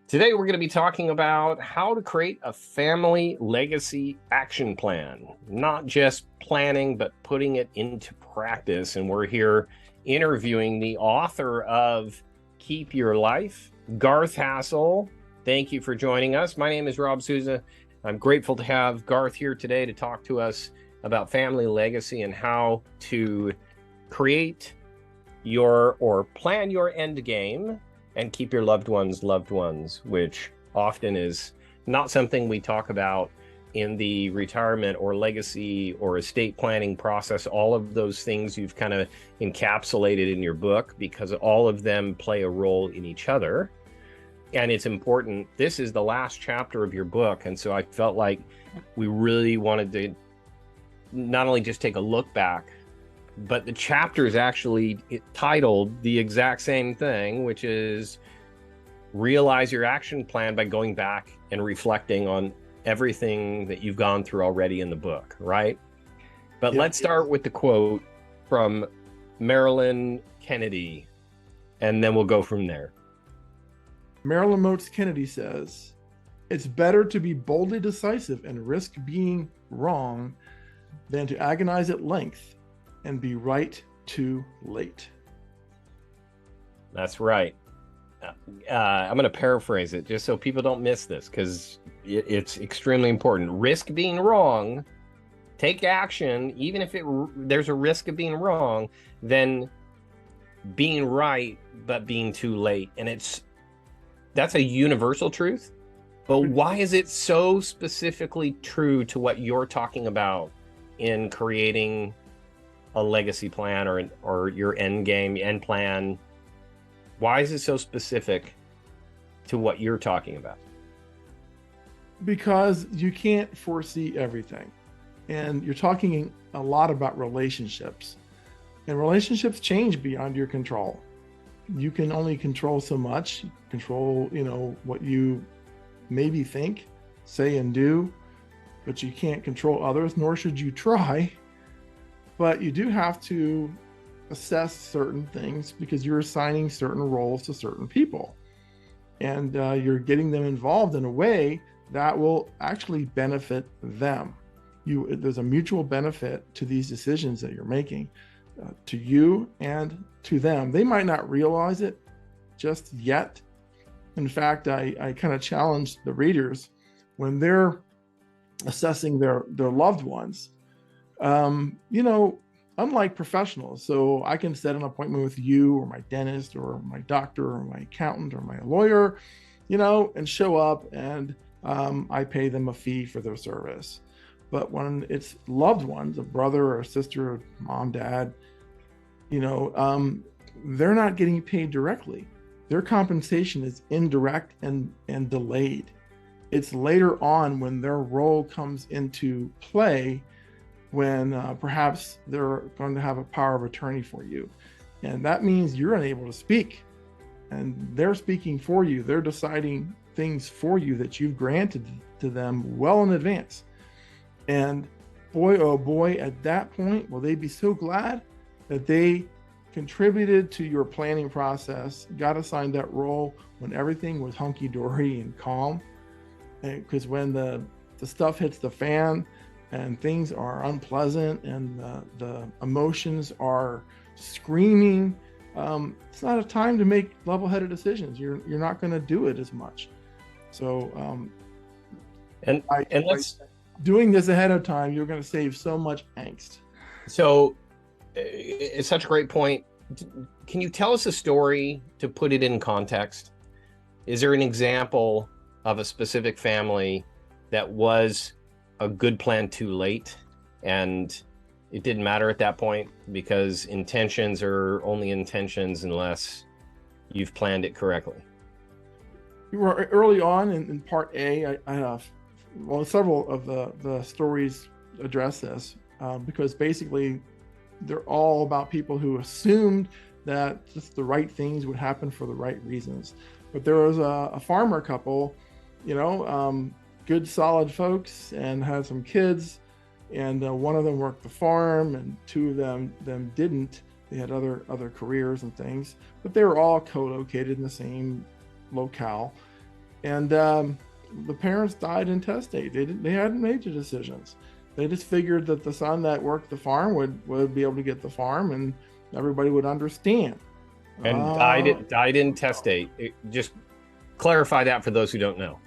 Today, we're going to be talking about how to create a family legacy action plan, not just planning, but putting it into practice. And we're here interviewing the author of Keep Your Life, Garth Hassel. Thank you for joining us. My name is Rob Souza. I'm grateful to have Garth here today to talk to us about family legacy and how to create or plan your end game and keep your loved ones, which often is not something we talk about in the retirement or legacy or estate planning process. All of those things you've kind of encapsulated in your book because all of them play a role in each other. And it's important. This is the last chapter of your book. And so I felt like we really wanted to not only just take a look back, but the chapter is actually titled the exact same thing, which is realize your action plan by going back and reflecting on everything that you've gone through already in the book, right? But let's start with the quote from Marilyn Kennedy, and then we'll go from there. Marilyn Motes Kennedy says, "It's better to be boldly decisive and risk being wrong than to agonize at length and be right too late." That's right. I'm going to paraphrase it just so people don't miss this because it's extremely important. Risk being wrong, take action, even if there's a risk of being wrong, then being right, but being too late. And that's a universal truth. But why is it so specifically true to what you're talking about in creating a legacy plan or your end game, end plan? Why is it so specific to what you're talking about? Because you can't foresee everything. And you're talking a lot about relationships. And relationships change beyond your control. You can only control so much. Control, what you maybe think, say, and do, but you can't control others, nor should you try. But you do have to assess certain things because you're assigning certain roles to certain people. And you're getting them involved in a way that will actually benefit them. There's a mutual benefit to these decisions that you're making, to you and to them. They might not realize it just yet. In fact, I kind of challenge the readers when they're assessing their loved ones, unlike professionals. So I can set an appointment with you or my dentist or my doctor or my accountant or my lawyer, and show up and I pay them a fee for their service. But when it's loved ones, a brother or a sister, or mom, dad, they're not getting paid directly. Their compensation is indirect and delayed. It's later on when their role comes into play when perhaps they're going to have a power of attorney for you. And that means you're unable to speak. And they're speaking for you. They're deciding things for you that you've granted to them well in advance. And boy, oh boy, at that point, will they be so glad that they contributed to your planning process, got assigned that role when everything was hunky-dory and calm. Because when the stuff hits the fan and things are unpleasant and the emotions are screaming, it's not a time to make level-headed decisions. You're not going to do it as much. So doing this ahead of time, you're going to save so much angst. So it's such a great point. Can you tell us a story to put it in context? Is there an example of a specific family that was a good plan too late and it didn't matter at that point because intentions are only intentions unless you've planned it correctly? You were early on in part A. Several of the stories address this because basically they're all about people who assumed that just the right things would happen for the right reasons. But there was a farmer couple, good solid folks, and had some kids, and one of them worked the farm and two of them didn't. They had other careers and things, but they were all co-located in the same locale. And the parents died intestate. They hadn't made the decisions. They just figured that the son that worked the farm would be able to get the farm, and everybody would understand. And Uh, died intestate. Just clarify that for those who don't know.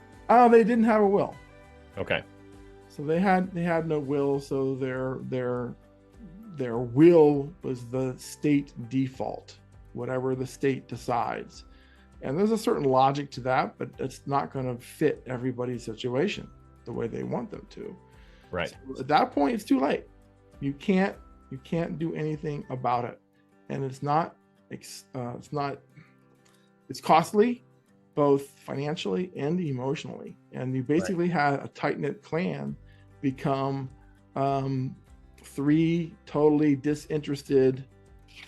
they didn't have a will. Okay. So they had no will. So their will was the state default, whatever the state decides. And there's a certain logic to that, but it's not going to fit everybody's situation the way they want them to. Right. So at that point, it's too late. You can't do anything about it, and it's costly, both financially and emotionally. And you basically had a tight-knit clan become 3 totally disinterested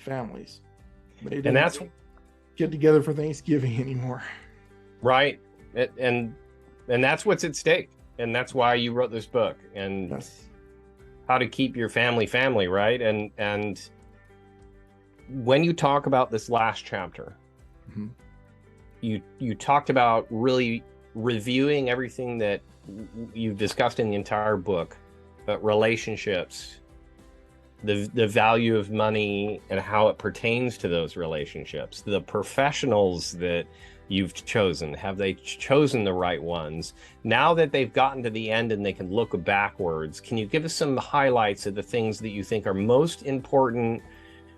families. And that's get together for Thanksgiving anymore. Right. And that's what's at stake. And that's why you wrote this book, and Yes. how to keep your family, right? And when you talk about this last chapter, Mm-hmm. you talked about really reviewing everything that you've discussed in the entire book, but relationships, the value of money and how it pertains to those relationships, the professionals that you've chosen, have they chosen the right ones? Now that they've gotten to the end and they can look backwards, can you give us some highlights of the things that you think are most important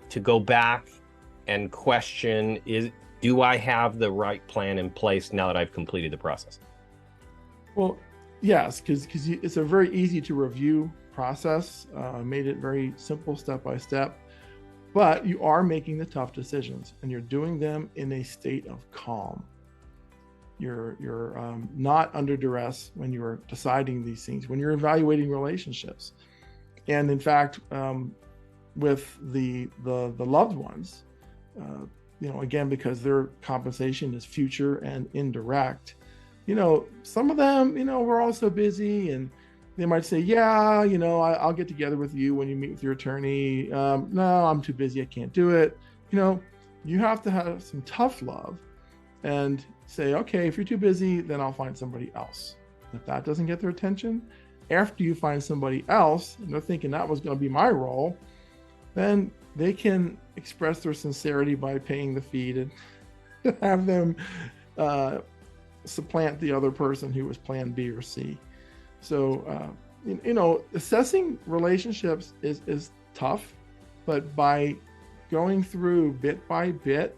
to go back and question? Do I have the right plan in place now that I've completed the process? Well, yes, because it's a very easy to review process. Made it very simple, step by step. But you are making the tough decisions, and you're doing them in a state of calm. You're not under duress when you're deciding these things, when you're evaluating relationships. And in fact, with the loved ones, again, because their compensation is future and indirect, some of them, we're all so busy, and they might say, yeah, I'll get together with you when you meet with your attorney. No, I'm too busy. I can't do it. You have to have some tough love and say, okay, if you're too busy, then I'll find somebody else. If that doesn't get their attention, after you find somebody else, and they're thinking that was going to be my role, then they can express their sincerity by paying the fee to have them supplant the other person who was plan B or C. So, assessing relationships is tough, but by going through bit by bit,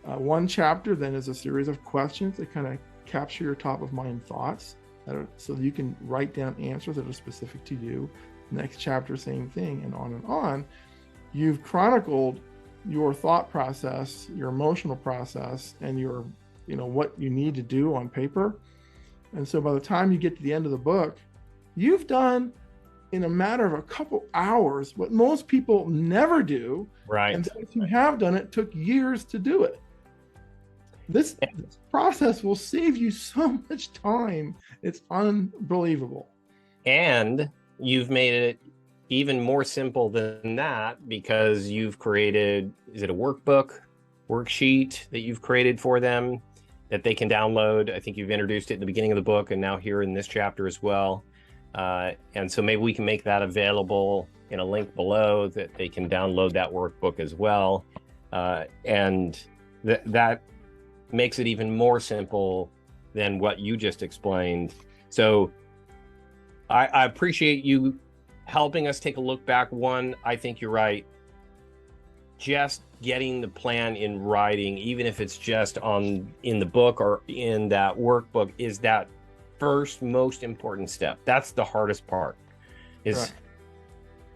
one chapter then is a series of questions that kind of capture your top of mind thoughts so that you can write down answers that are specific to you. Next chapter, same thing, and on and on. You've chronicled your thought process, your emotional process, and your, what you need to do on paper. And so by the time you get to the end of the book, you've done in a matter of a couple hours what most people never do. Right. And those who have done it took years to do it. This process will save you so much time. It's unbelievable. And you've made it even more simple than that, because you've created, is it a worksheet that you've created for them that they can download? I think you've introduced it in the beginning of the book and now here in this chapter as well. And so maybe we can make that available in a link below that they can download that workbook as well. And that makes it even more simple than what you just explained. So I appreciate you helping us take a look back. One, I think you're right. Just getting the plan in writing, even if it's just in the book or in that workbook, is that first most important step. That's the hardest part, is Right.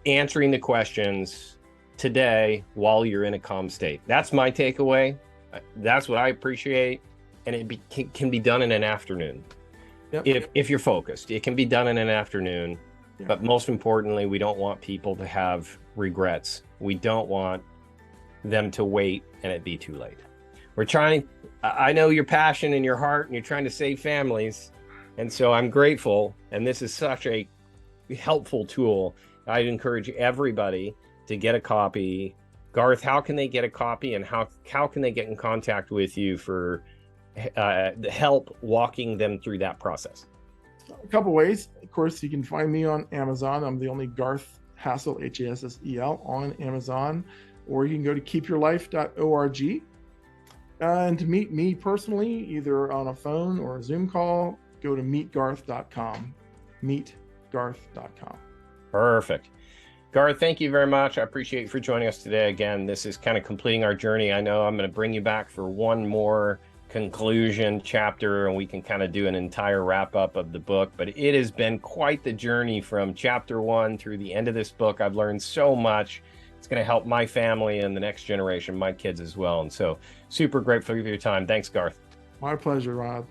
answering the questions today while you're in a calm state. That's my takeaway. That's what I appreciate. And it can be done in an afternoon. Yep. If you're focused, it can be done in an afternoon. Yeah. But most importantly, we don't want people to have regrets. We don't want them to wait and it be too late. I know your passion in your heart, and you're trying to save families. And so I'm grateful. And this is such a helpful tool. I'd encourage everybody to get a copy. Garth, how can they get a copy, and how can they get in contact with you for help walking them through that process? A couple ways. Of course, you can find me on Amazon. I'm the only Garth Hassel, Hassel, on Amazon. Or you can go to keepyourlife.org. And to meet me personally, either on a phone or a Zoom call, go to meetgarth.com. Meetgarth.com. Perfect. Garth, thank you very much. I appreciate you for joining us today. Again, this is kind of completing our journey. I know I'm going to bring you back for one more conclusion chapter, and we can kind of do an entire wrap up of the book. But it has been quite the journey from chapter 1 through the end of this book. I've learned so much. It's going to help my family and the next generation, my kids as well. And so super grateful for your time. Thanks, Garth. My pleasure, Rob.